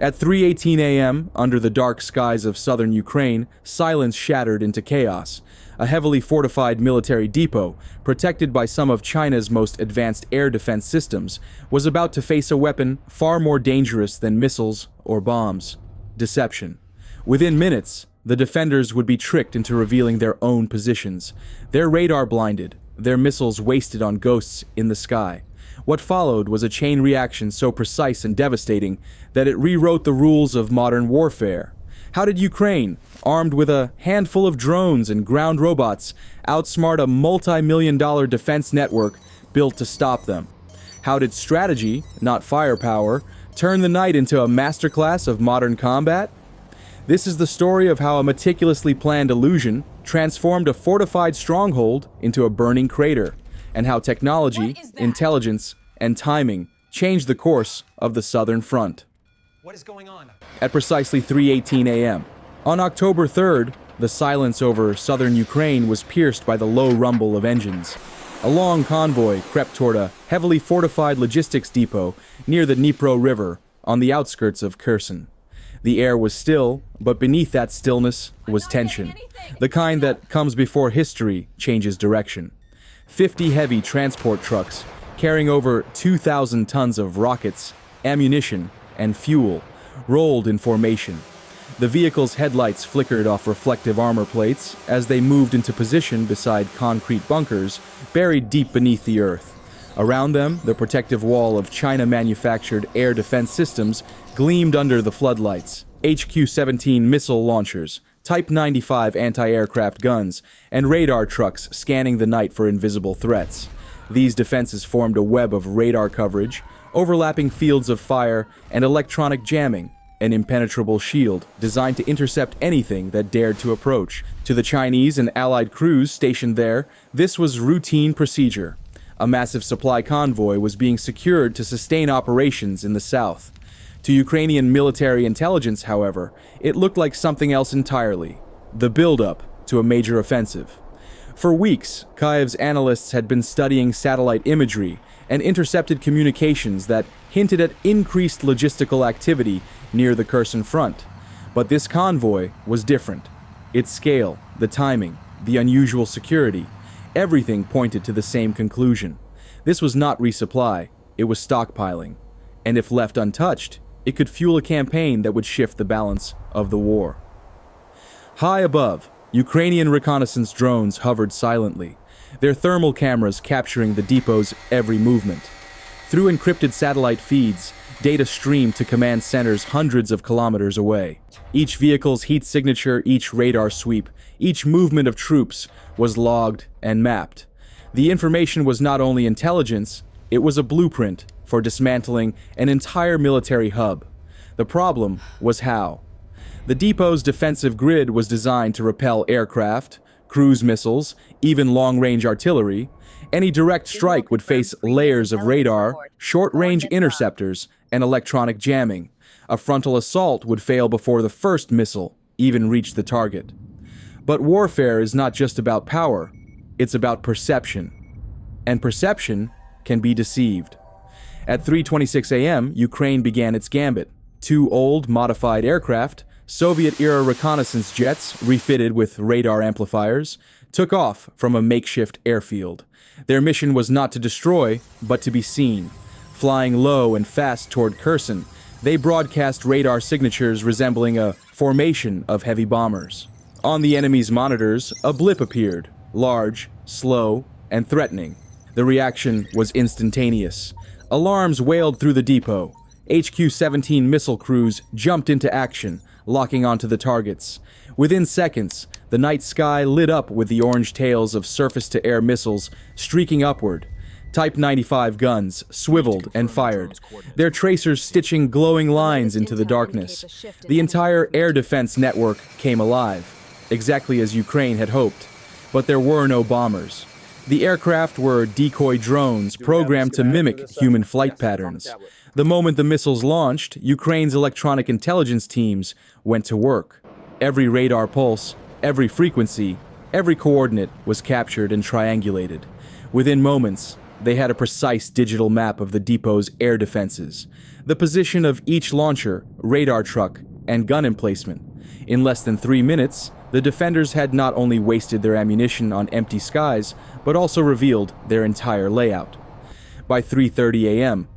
At 3:18 a.m., under the dark skies of southern Ukraine, silence shattered into chaos. A heavily fortified military depot, protected by some of China's most advanced air defense systems, was about to face a weapon far more dangerous than missiles or bombs: deception. Within minutes, the defenders would be tricked into revealing their own positions, their radar blinded, their missiles wasted on ghosts in the sky. What followed was a chain reaction so precise and devastating that it rewrote the rules of modern warfare. How did Ukraine, armed with a handful of drones and ground robots, outsmart a multi-million-dollar defense network built to stop them? How did strategy, not firepower, turn the night into a masterclass of modern combat? This is the story of how a meticulously planned illusion transformed a fortified stronghold into a burning crater, and how technology, intelligence, and timing changed the course of the Southern Front. What is going on? At precisely 3:18 a.m. on October 3rd, the silence over southern Ukraine was pierced by the low rumble of engines. A long convoy crept toward a heavily fortified logistics depot near the Dnipro River on the outskirts of Kherson. The air was still, but beneath that stillness was tension, the kind that comes before history changes direction. 50 heavy transport trucks, carrying over 2,000 tons of rockets, ammunition, and fuel, rolled in formation. The vehicle's headlights flickered off reflective armor plates as they moved into position beside concrete bunkers buried deep beneath the earth. Around them, the protective wall of China-manufactured air defense systems gleamed under the floodlights. HQ-17 missile launchers, Type 95 anti-aircraft guns, and radar trucks scanning the night for invisible threats. These defenses formed a web of radar coverage, overlapping fields of fire, and electronic jamming, an impenetrable shield designed to intercept anything that dared to approach. To the Chinese and Allied crews stationed there, this was routine procedure. A massive supply convoy was being secured to sustain operations in the south. To Ukrainian military intelligence, however, it looked like something else entirely: the build-up to a major offensive. For weeks, Kyiv's analysts had been studying satellite imagery and intercepted communications that hinted at increased logistical activity near the Kherson front. But this convoy was different. Its scale, the timing, the unusual security, everything pointed to the same conclusion. This was not resupply, it was stockpiling. And if left untouched, it could fuel a campaign that would shift the balance of the war. High above, Ukrainian reconnaissance drones hovered silently, their thermal cameras capturing the depot's every movement. Through encrypted satellite feeds, data streamed to command centers hundreds of kilometers away. Each vehicle's heat signature, each radar sweep, each movement of troops was logged and mapped. The information was not only intelligence, it was a blueprint for dismantling an entire military hub. The problem was how. The depot's defensive grid was designed to repel aircraft, cruise missiles, even long-range artillery. Any direct strike would face layers of radar, short-range interceptors, and electronic jamming. A frontal assault would fail before the first missile even reached the target. But warfare is not just about power, it's about perception. And perception can be deceived. At 3:26 a.m., Ukraine began its gambit. Two old, modified aircraft, Soviet-era reconnaissance jets refitted with radar amplifiers, took off from a makeshift airfield. Their mission was not to destroy, but to be seen. Flying low and fast toward Kherson, they broadcast radar signatures resembling a formation of heavy bombers. On the enemy's monitors, a blip appeared, large, slow, and threatening. The reaction was instantaneous. Alarms wailed through the depot. HQ-17 missile crews jumped into action, locking onto the targets. Within seconds, the night sky lit up with the orange tails of surface-to-air missiles streaking upward. Type 95 guns swiveled and fired, their tracers stitching glowing lines into the darkness. The entire air defense network came alive, exactly as Ukraine had hoped. But there were no bombers. The aircraft were decoy drones programmed to mimic human flight patterns. The moment the missiles launched, Ukraine's electronic intelligence teams went to work. Every radar pulse, every frequency, every coordinate was captured and triangulated. Within moments, they had a precise digital map of the depot's air defenses, the position of each launcher, radar truck, and gun emplacement. In less than 3 minutes, the defenders had not only wasted their ammunition on empty skies, but also revealed their entire layout. By 3:30 a.m.,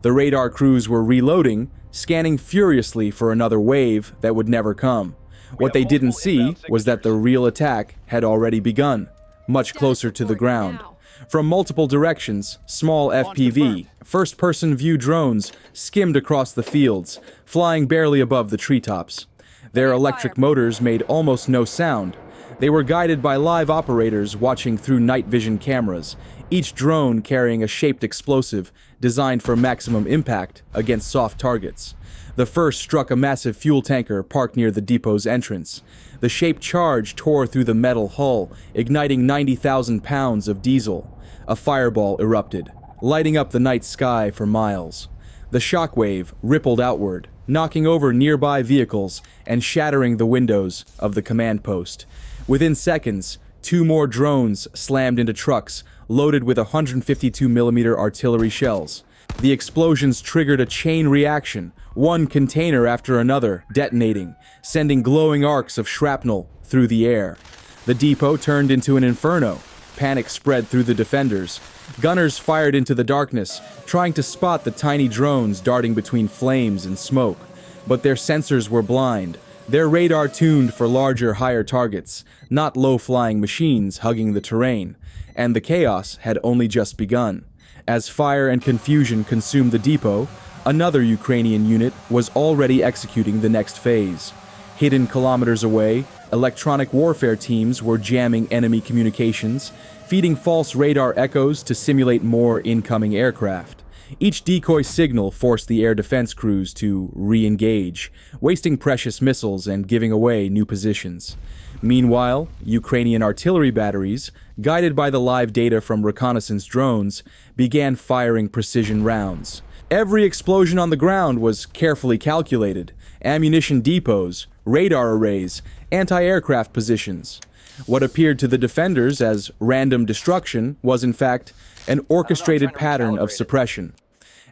the radar crews were reloading, scanning furiously for another wave that would never come. What they didn't see was that the real attack had already begun, much closer to the ground. From multiple directions, small FPV, first-person view drones skimmed across the fields, flying barely above the treetops. Their electric motors made almost no sound. They were guided by live operators watching through night vision cameras, each drone carrying a shaped explosive designed for maximum impact against soft targets. The first struck a massive fuel tanker parked near the depot's entrance. The shaped charge tore through the metal hull, igniting 90,000 pounds of diesel. A fireball erupted, lighting up the night sky for miles. The shockwave rippled outward, knocking over nearby vehicles and shattering the windows of the command post. Within seconds, 2 more drones slammed into trucks loaded with 152mm artillery shells. The explosions triggered a chain reaction, one container after another detonating, sending glowing arcs of shrapnel through the air. The depot turned into an inferno. Panic spread through the defenders. Gunners fired into the darkness, trying to spot the tiny drones darting between flames and smoke. But their sensors were blind. Their radar tuned for larger, higher targets, not low-flying machines hugging the terrain. And the chaos had only just begun. As fire and confusion consumed the depot, another Ukrainian unit was already executing the next phase. Hidden kilometers away, electronic warfare teams were jamming enemy communications, feeding false radar echoes to simulate more incoming aircraft. Each decoy signal forced the air defense crews to re-engage, wasting precious missiles and giving away new positions. Meanwhile, Ukrainian artillery batteries, guided by the live data from reconnaissance drones, began firing precision rounds. Every explosion on the ground was carefully calculated. Ammunition depots, radar arrays, anti-aircraft positions. What appeared to the defenders as random destruction was in fact an orchestrated pattern of suppression.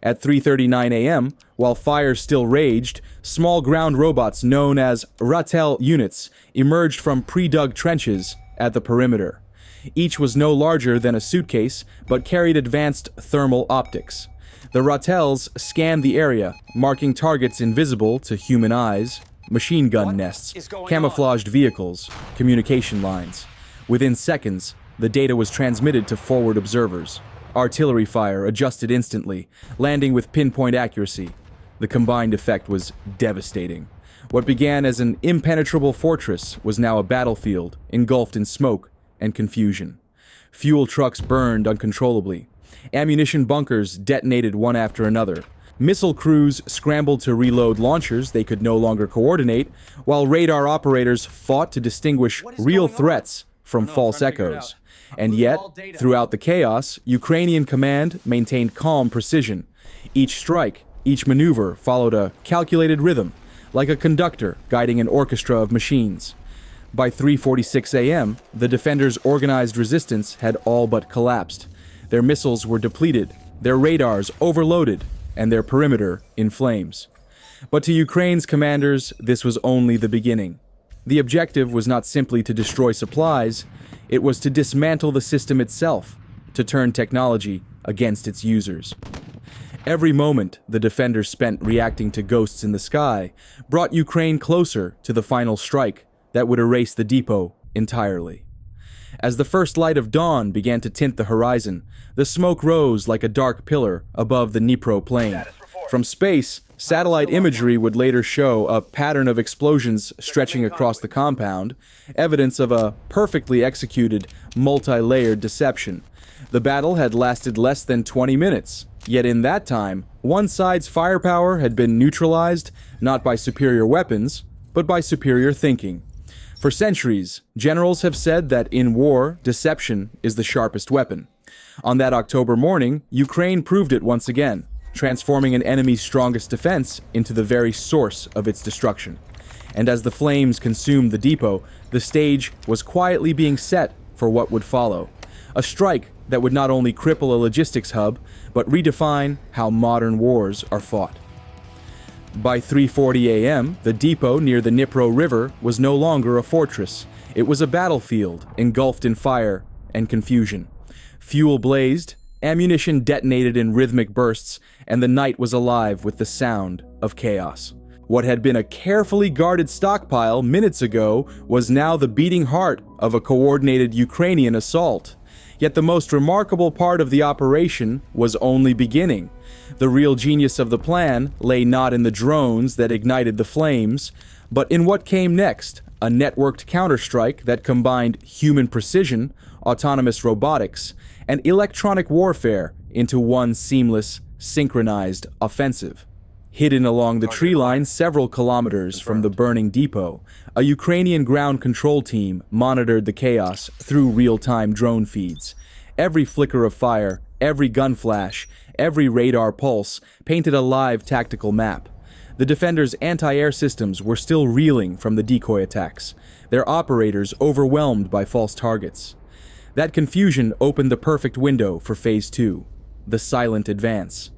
At 3:39 a.m., while fire still raged, small ground robots known as Ratel units emerged from pre-dug trenches at the perimeter. Each was no larger than a suitcase, but carried advanced thermal optics. The Ratels scanned the area, marking targets invisible to human eyes, machine gun nests, camouflaged vehicles, communication lines. Within seconds, the data was transmitted to forward observers. Artillery fire adjusted instantly, landing with pinpoint accuracy. The combined effect was devastating. What began as an impenetrable fortress was now a battlefield engulfed in smoke and confusion. Fuel trucks burned uncontrollably. Ammunition bunkers detonated one after another. Missile crews scrambled to reload launchers they could no longer coordinate, while radar operators fought to distinguish real threats from false echoes. And yet, throughout the chaos, Ukrainian command maintained calm precision. Each strike, each maneuver followed a calculated rhythm, like a conductor guiding an orchestra of machines. By 3:46 a.m., the defenders' organized resistance had all but collapsed. Their missiles were depleted, their radars overloaded, and their perimeter in flames. But to Ukraine's commanders, this was only the beginning. The objective was not simply to destroy supplies, it was to dismantle the system itself, to turn technology against its users. Every moment the defenders spent reacting to ghosts in the sky brought Ukraine closer to the final strike that would erase the depot entirely. As the first light of dawn began to tint the horizon, the smoke rose like a dark pillar above the Dnipro plain. From space, satellite imagery would later show a pattern of explosions stretching across the compound, evidence of a perfectly executed, multi-layered deception. The battle had lasted less than 20 minutes, yet in that time, one side's firepower had been neutralized not by superior weapons, but by superior thinking. For centuries, generals have said that in war, deception is the sharpest weapon. On that October morning, Ukraine proved it once again, transforming an enemy's strongest defense into the very source of its destruction. And as the flames consumed the depot, the stage was quietly being set for what would follow. A strike that would not only cripple a logistics hub, but redefine how modern wars are fought. By 3:40 a.m., the depot near the Dnipro River was no longer a fortress. It was a battlefield engulfed in fire and confusion. Fuel blazed, ammunition detonated in rhythmic bursts, and the night was alive with the sound of chaos. What had been a carefully guarded stockpile minutes ago was now the beating heart of a coordinated Ukrainian assault. Yet the most remarkable part of the operation was only beginning. The real genius of the plan lay not in the drones that ignited the flames, but in what came next, a networked counterstrike that combined human precision, autonomous robotics, and electronic warfare into one seamless, synchronized offensive. Hidden along the tree line several kilometers from the burning depot, a Ukrainian ground control team monitored the chaos through real-time drone feeds. Every flicker of fire, every gun flash, every radar pulse painted a live tactical map. The defenders' anti-air systems were still reeling from the decoy attacks, their operators overwhelmed by false targets. That confusion opened the perfect window for Phase 2, the silent advance.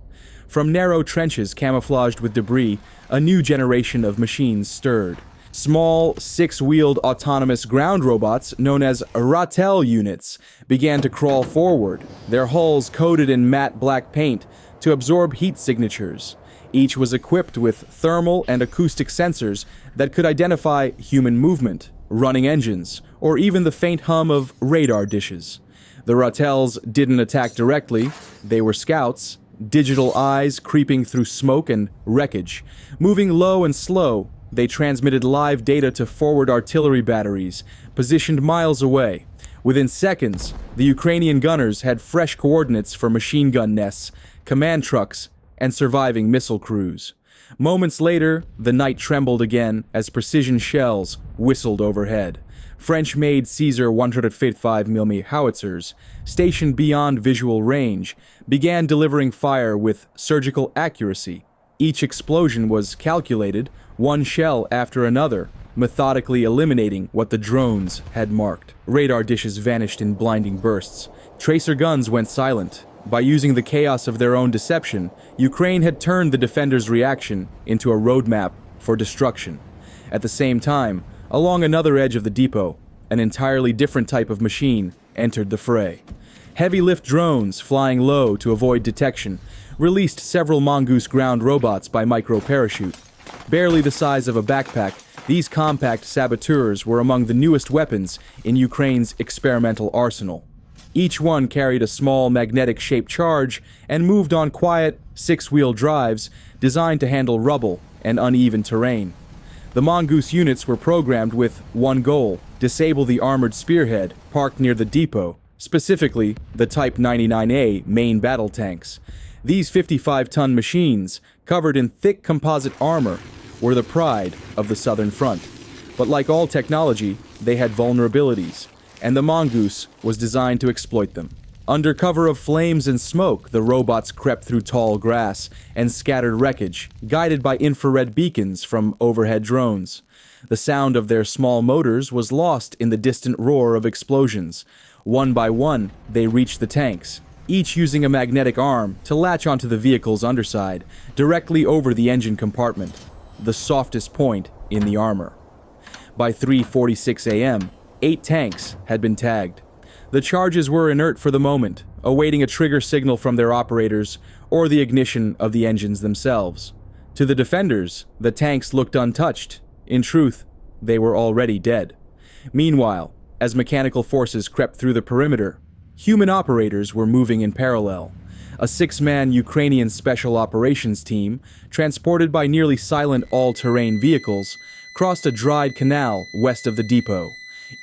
From narrow trenches camouflaged with debris, a new generation of machines stirred. Small, six-wheeled autonomous ground robots known as Ratel units began to crawl forward, their hulls coated in matte black paint to absorb heat signatures. Each was equipped with thermal and acoustic sensors that could identify human movement, running engines, or even the faint hum of radar dishes. The Ratels didn't attack directly, they were scouts, digital eyes creeping through smoke and wreckage. Moving low and slow, they transmitted live data to forward artillery batteries, positioned miles away. Within seconds, the Ukrainian gunners had fresh coordinates for machine gun nests, command trucks, and surviving missile crews. Moments later, the night trembled again as precision shells whistled overhead. French-made Caesar 155mm howitzers, stationed beyond visual range, began delivering fire with surgical accuracy. Each explosion was calculated, one shell after another, methodically eliminating what the drones had marked. Radar dishes vanished in blinding bursts. Tracer guns went silent. By using the chaos of their own deception, Ukraine had turned the defenders' reaction into a roadmap for destruction. At the same time, along another edge of the depot, an entirely different type of machine entered the fray. Heavy-lift drones, flying low to avoid detection, released several mongoose ground robots by micro-parachute. Barely the size of a backpack, these compact saboteurs were among the newest weapons in Ukraine's experimental arsenal. Each one carried a small magnetic-shaped charge and moved on quiet, six-wheel drives designed to handle rubble and uneven terrain. The mongoose units were programmed with one goal: disable the armored spearhead parked near the depot, specifically the Type 99A main battle tanks. These 55-ton machines, covered in thick composite armor, were the pride of the Southern Front. But like all technology, they had vulnerabilities, and the mongoose was designed to exploit them. Under cover of flames and smoke, the robots crept through tall grass and scattered wreckage, guided by infrared beacons from overhead drones. The sound of their small motors was lost in the distant roar of explosions. One by one, they reached the tanks, each using a magnetic arm to latch onto the vehicle's underside, directly over the engine compartment, the softest point in the armor. By 3:46 a.m., 8 tanks had been tagged. The charges were inert for the moment, awaiting a trigger signal from their operators or the ignition of the engines themselves. To the defenders, the tanks looked untouched. In truth, they were already dead. Meanwhile, as mechanical forces crept through the perimeter, human operators were moving in parallel. A 6-man Ukrainian special operations team, transported by nearly silent all-terrain vehicles, crossed a dried canal west of the depot.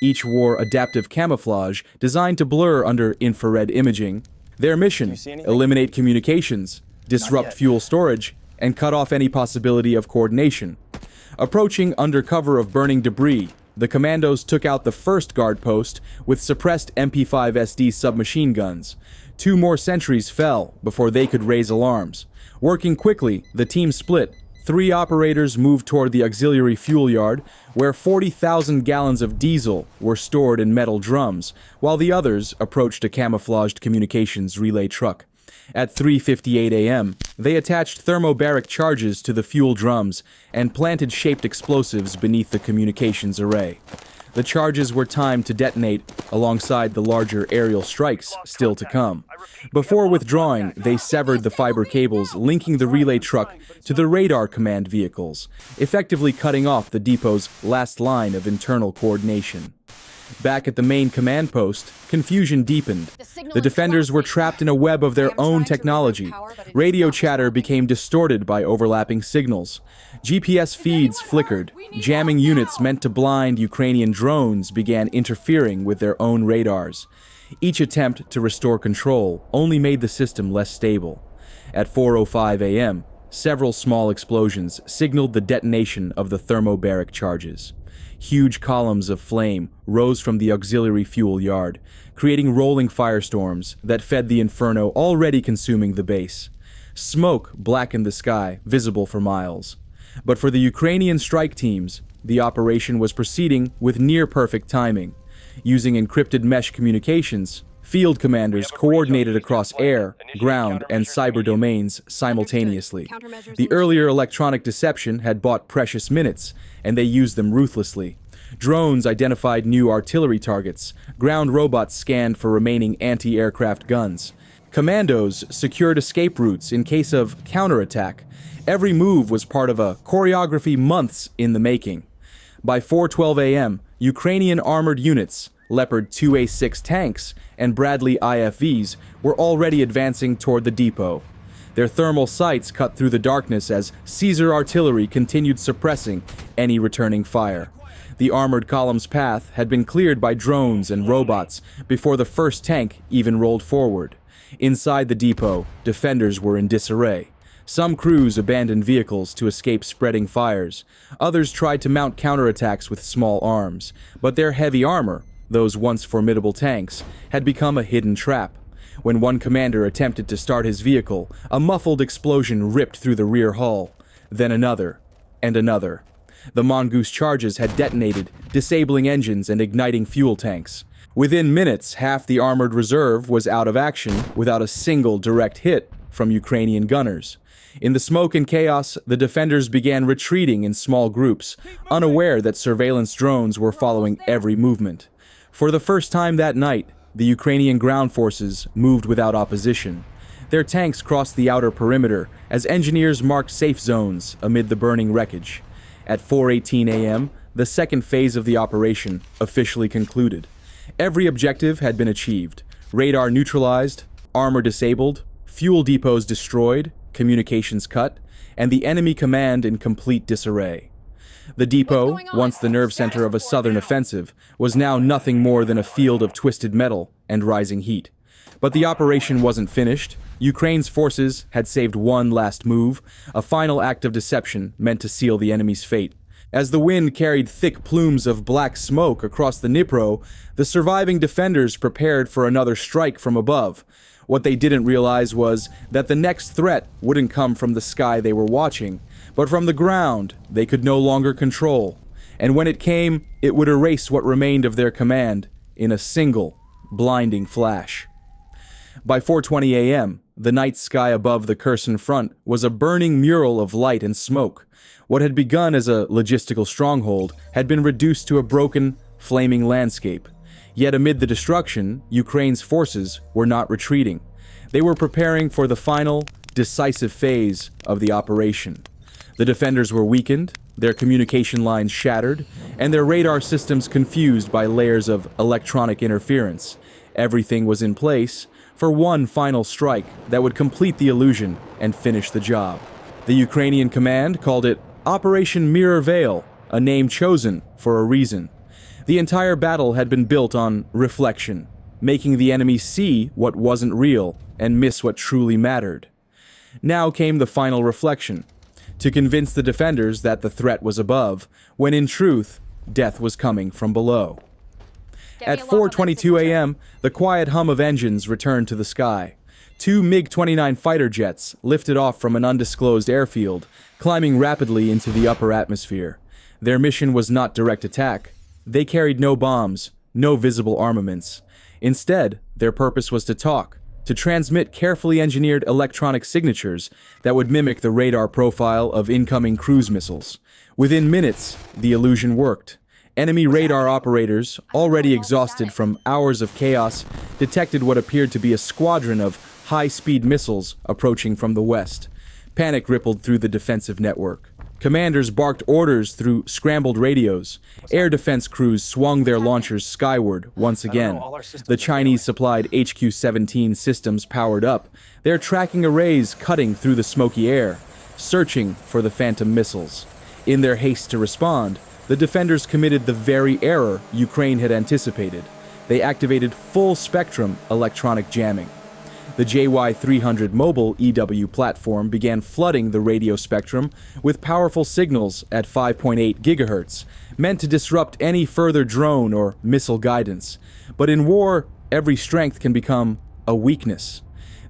Each wore adaptive camouflage designed to blur under infrared imaging. Their mission: eliminate communications, disrupt fuel storage, and cut off any possibility of coordination. Approaching under cover of burning debris, the commandos took out the first guard post with suppressed MP5 SD submachine guns. 2 more sentries fell before they could raise alarms. Working quickly, the team split, 3 operators moved toward the auxiliary fuel yard, where 40,000 gallons of diesel were stored in metal drums, while the others approached a camouflaged communications relay truck. At 3:58 a.m., they attached thermobaric charges to the fuel drums and planted shaped explosives beneath the communications array. The charges were timed to detonate alongside the larger aerial strikes still to come. Before withdrawing, they severed the fiber cables linking the relay truck to the radar command vehicles, effectively cutting off the depot's last line of internal coordination. Back at the main command post, confusion deepened. The defenders were trapped in a web of their own technology. Radio chatter became distorted by overlapping signals. GPS feeds flickered. Jamming units meant to blind Ukrainian drones began interfering with their own radars. Each attempt to restore control only made the system less stable. At 4:05 a.m., several small explosions signaled the detonation of the thermobaric charges. Huge columns of flame rose from the auxiliary fuel yard, creating rolling firestorms that fed the inferno already consuming the base. Smoke blackened the sky, visible for miles. But for the Ukrainian strike teams, the operation was proceeding with near-perfect timing. Using encrypted mesh communications, field commanders coordinated across air, ground, and cyber domains simultaneously. The earlier electronic deception had bought precious minutes, and they used them ruthlessly. Drones identified new artillery targets. Ground robots scanned for remaining anti-aircraft guns. Commandos secured escape routes in case of counterattack. Every move was part of a choreography months in the making. By 4:12 a.m., Ukrainian armored units, Leopard 2A6 tanks, and Bradley IFVs were already advancing toward the depot. Their thermal sights cut through the darkness as Caesar artillery continued suppressing any returning fire. The armored column's path had been cleared by drones and robots before the first tank even rolled forward. Inside the depot, defenders were in disarray. Some crews abandoned vehicles to escape spreading fires. Others tried to mount counterattacks with small arms, but their heavy armor, those once formidable tanks, had become a hidden trap. When one commander attempted to start his vehicle, a muffled explosion ripped through the rear hull. Then another, and another. The Mongoose charges had detonated, disabling engines and igniting fuel tanks. Within minutes, half the armored reserve was out of action without a single direct hit from Ukrainian gunners. In the smoke and chaos, the defenders began retreating in small groups, unaware that surveillance drones were following every movement. For the first time that night, the Ukrainian ground forces moved without opposition. Their tanks crossed the outer perimeter as engineers marked safe zones amid the burning wreckage. At 4:18 a.m., the second phase of the operation officially concluded. Every objective had been achieved: radar neutralized, armor disabled, fuel depots destroyed, communications cut, and the enemy command in complete disarray. The depot, once the nerve center of a southern offensive, was now nothing more than a field of twisted metal and rising heat. But the operation wasn't finished. Ukraine's forces had saved one last move, a final act of deception meant to seal the enemy's fate. As the wind carried thick plumes of black smoke across the Dnipro, the surviving defenders prepared for another strike from above. What they didn't realize was that the next threat wouldn't come from the sky they were watching, but from the ground they could no longer control. And when it came, it would erase what remained of their command in a single, blinding flash. By 4:20 a.m., the night sky above the Kherson front was a burning mural of light and smoke. What had begun as a logistical stronghold had been reduced to a broken, flaming landscape. Yet amid the destruction, Ukraine's forces were not retreating. They were preparing for the final, decisive phase of the operation. The defenders were weakened, their communication lines shattered, and their radar systems confused by layers of electronic interference. Everything was in place for one final strike that would complete the illusion and finish the job. The Ukrainian command called it Operation Mirror Veil, a name chosen for a reason. The entire battle had been built on reflection, making the enemy see what wasn't real and miss what truly mattered. Now came the final reflection, to convince the defenders that the threat was above, when in truth, death was coming from below. At 4:22 a.m., the quiet hum of engines returned to the sky. Two MiG-29 fighter jets lifted off from an undisclosed airfield, climbing rapidly into the upper atmosphere. Their mission was not direct attack. They carried no bombs, no visible armaments. Instead, their purpose was to talk, to transmit carefully engineered electronic signatures that would mimic the radar profile of incoming cruise missiles. Within minutes, the illusion worked. Enemy radar operators, already exhausted from hours of chaos, detected what appeared to be a squadron of high-speed missiles approaching from the west. Panic rippled through the defensive network. Commanders barked orders through scrambled radios. Air defense crews swung their launchers skyward once again. The Chinese-supplied HQ-17 systems powered up, their tracking arrays cutting through the smoky air, searching for the phantom missiles. In their haste to respond, the defenders committed the very error Ukraine had anticipated. They activated full-spectrum electronic jamming. The JY-300 mobile EW platform began flooding the radio spectrum with powerful signals at 5.8 gigahertz, meant to disrupt any further drone or missile guidance. But in war, every strength can become a weakness.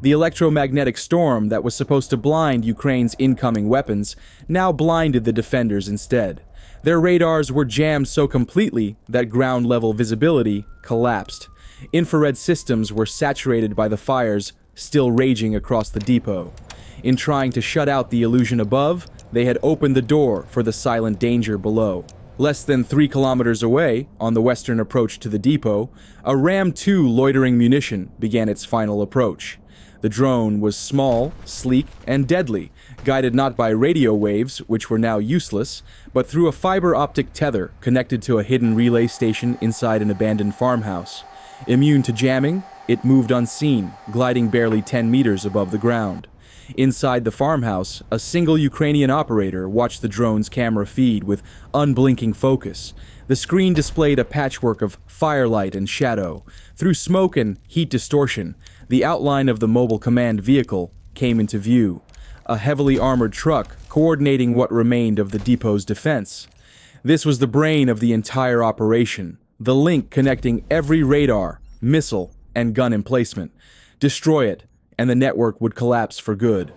The electromagnetic storm that was supposed to blind Ukraine's incoming weapons now blinded the defenders instead. Their radars were jammed so completely that ground-level visibility collapsed. Infrared systems were saturated by the fires still raging across the depot. In trying to shut out the illusion above, they had opened the door for the silent danger below. Less than 3 kilometers away, on the western approach to the depot, a Ram-2 loitering munition began its final approach. The drone was small, sleek, and deadly, guided not by radio waves, which were now useless, but through a fiber optic tether connected to a hidden relay station inside an abandoned farmhouse. Immune to jamming, it moved unseen, gliding barely 10 meters above the ground. Inside the farmhouse, a single Ukrainian operator watched the drone's camera feed with unblinking focus. The screen displayed a patchwork of firelight and shadow. Through smoke and heat distortion, the outline of the mobile command vehicle came into view. A heavily armored truck coordinating what remained of the depot's defense. This was the brain of the entire operation, the link connecting every radar, missile, and gun emplacement. Destroy it, and the network would collapse for good.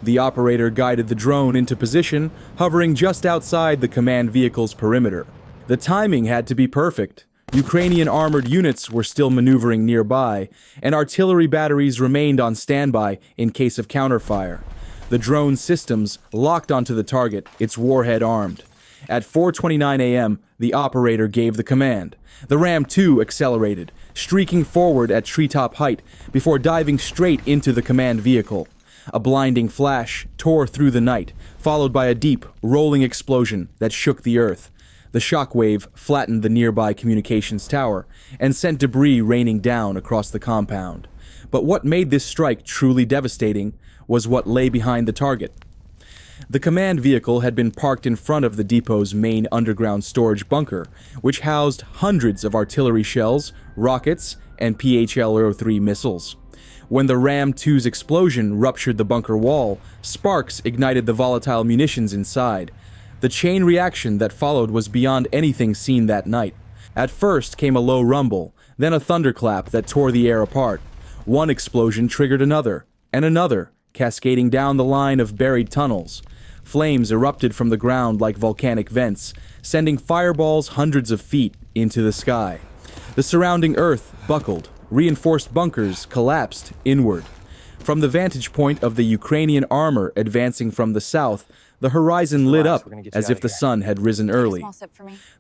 The operator guided the drone into position, hovering just outside the command vehicle's perimeter. The timing had to be perfect. Ukrainian armored units were still maneuvering nearby, and artillery batteries remained on standby in case of counterfire. The drone systems locked onto the target, its warhead armed. At 4:29 a.m., the operator gave the command. The Ram-2 accelerated, streaking forward at treetop height before diving straight into the command vehicle. A blinding flash tore through the night, followed by a deep, rolling explosion that shook the earth. The shockwave flattened the nearby communications tower and sent debris raining down across the compound. But what made this strike truly devastating was what lay behind the target. The command vehicle had been parked in front of the depot's main underground storage bunker, which housed hundreds of artillery shells, rockets, and PHL-03 missiles. When the Ram-2's explosion ruptured the bunker wall, sparks ignited the volatile munitions inside. The chain reaction that followed was beyond anything seen that night. At first came a low rumble, then a thunderclap that tore the air apart. One explosion triggered another, and another, cascading down the line of buried tunnels. Flames erupted from the ground like volcanic vents, sending fireballs hundreds of feet into the sky. The surrounding earth buckled, reinforced bunkers collapsed inward. From the vantage point of the Ukrainian armor advancing from the south, the horizon lit up as if the sun had risen early.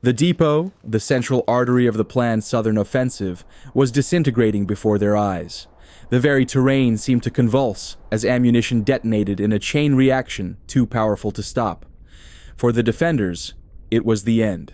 The depot, the central artery of the planned southern offensive, was disintegrating before their eyes. The very terrain seemed to convulse as ammunition detonated in a chain reaction too powerful to stop. For the defenders, it was the end.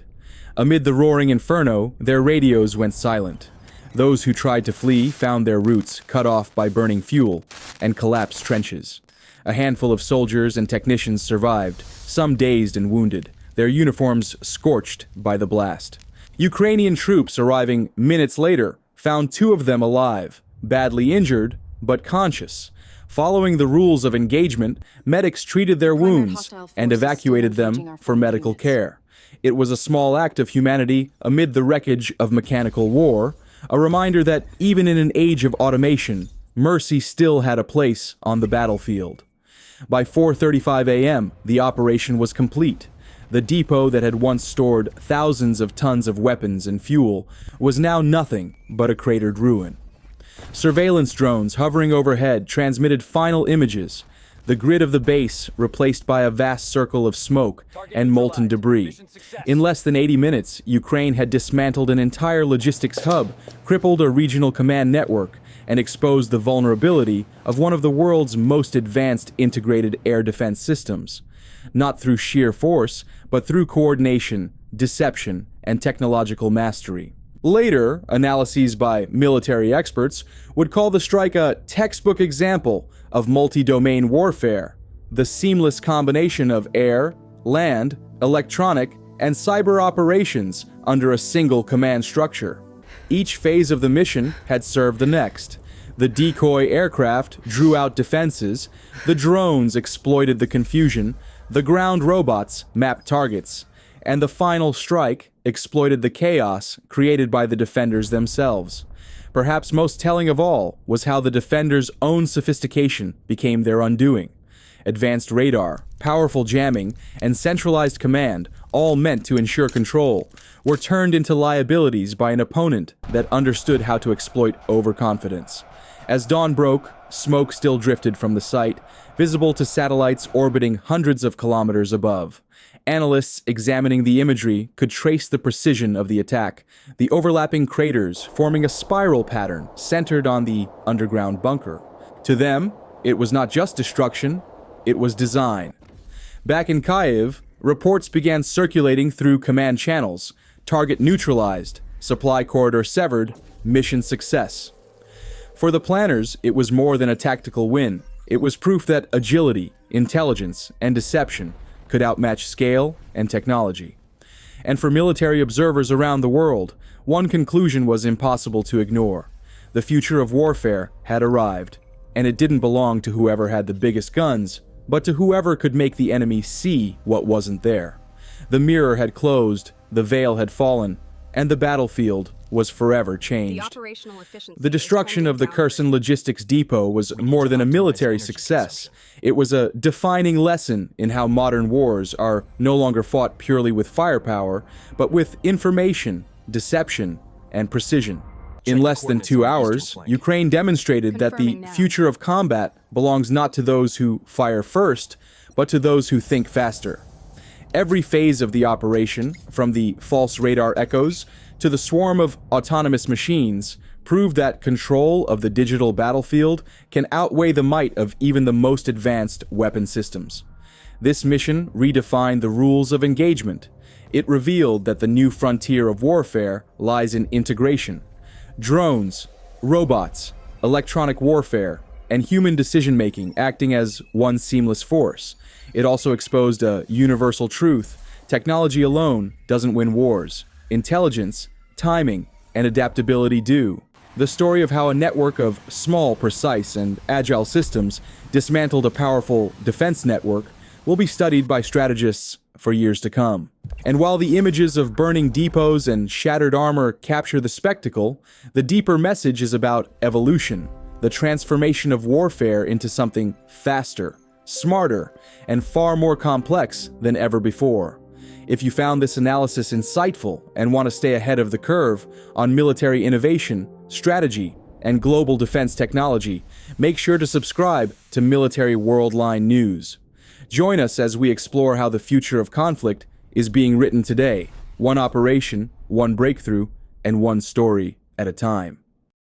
Amid the roaring inferno, their radios went silent. Those who tried to flee found their routes cut off by burning fuel and collapsed trenches. A handful of soldiers and technicians survived, some dazed and wounded, their uniforms scorched by the blast. Ukrainian troops arriving minutes later found 2 of them alive, badly injured, but conscious. Following the rules of engagement, medics treated their wounds and evacuated them for medical care. It was a small act of humanity amid the wreckage of mechanical war, a reminder that even in an age of automation, mercy still had a place on the battlefield. By 4:35 a.m., the operation was complete. The depot that had once stored thousands of tons of weapons and fuel was now nothing but a cratered ruin. Surveillance drones hovering overhead transmitted final images, the grid of the base replaced by a vast circle of smoke and molten debris. In less than 80 minutes, Ukraine had dismantled an entire logistics hub, crippled a regional command network, and exposed the vulnerability of one of the world's most advanced integrated air defense systems. Not through sheer force, but through coordination, deception, and technological mastery. Later, analyses by military experts would call the strike a textbook example of multi-domain warfare, the seamless combination of air, land, electronic, and cyber operations under a single command structure. Each phase of the mission had served the next. The decoy aircraft drew out defenses, the drones exploited the confusion, the ground robots mapped targets, and the final strike exploited the chaos created by the defenders themselves. Perhaps most telling of all was how the defenders' own sophistication became their undoing. Advanced radar, powerful jamming, and centralized command, all meant to ensure control, were turned into liabilities by an opponent that understood how to exploit overconfidence. As dawn broke, smoke still drifted from the site, visible to satellites orbiting hundreds of kilometers above. Analysts examining the imagery could trace the precision of the attack, the overlapping craters forming a spiral pattern centered on the underground bunker. To them, it was not just destruction, it was design. Back in Kyiv, reports began circulating through command channels: target neutralized, supply corridor severed, mission success. For the planners, it was more than a tactical win. It was proof that agility, intelligence, and deception could outmatch scale and technology. And for military observers around the world, one conclusion was impossible to ignore. The future of warfare had arrived, and it didn't belong to whoever had the biggest guns, but to whoever could make the enemy see what wasn't there. The mirror had closed, the veil had fallen, and the battlefield was forever changed. The destruction of the Kherson logistics depot was more than a military success. It was a defining lesson in how modern wars are no longer fought purely with firepower, but with information, deception, and precision. In less than 2 hours, Ukraine demonstrated that the future of combat belongs not to those who fire first, but to those who think faster. Every phase of the operation, from the false radar echoes to the swarm of autonomous machines, proved that control of the digital battlefield can outweigh the might of even the most advanced weapon systems. This mission redefined the rules of engagement. It revealed that the new frontier of warfare lies in integration. Drones, robots, electronic warfare, and human decision-making acting as one seamless force. It also exposed a universal truth: technology alone doesn't win wars. Intelligence, timing, and adaptability do. The story of how a network of small, precise, and agile systems dismantled a powerful defense network will be studied by strategists for years to come. And while the images of burning depots and shattered armor capture the spectacle, the deeper message is about evolution, the transformation of warfare into something faster, smarter, and far more complex than ever before. If you found this analysis insightful and want to stay ahead of the curve on military innovation, strategy, and global defense technology, make sure to subscribe to Military Worldline News. Join us as we explore how the future of conflict is being written today, one operation, one breakthrough, and one story at a time.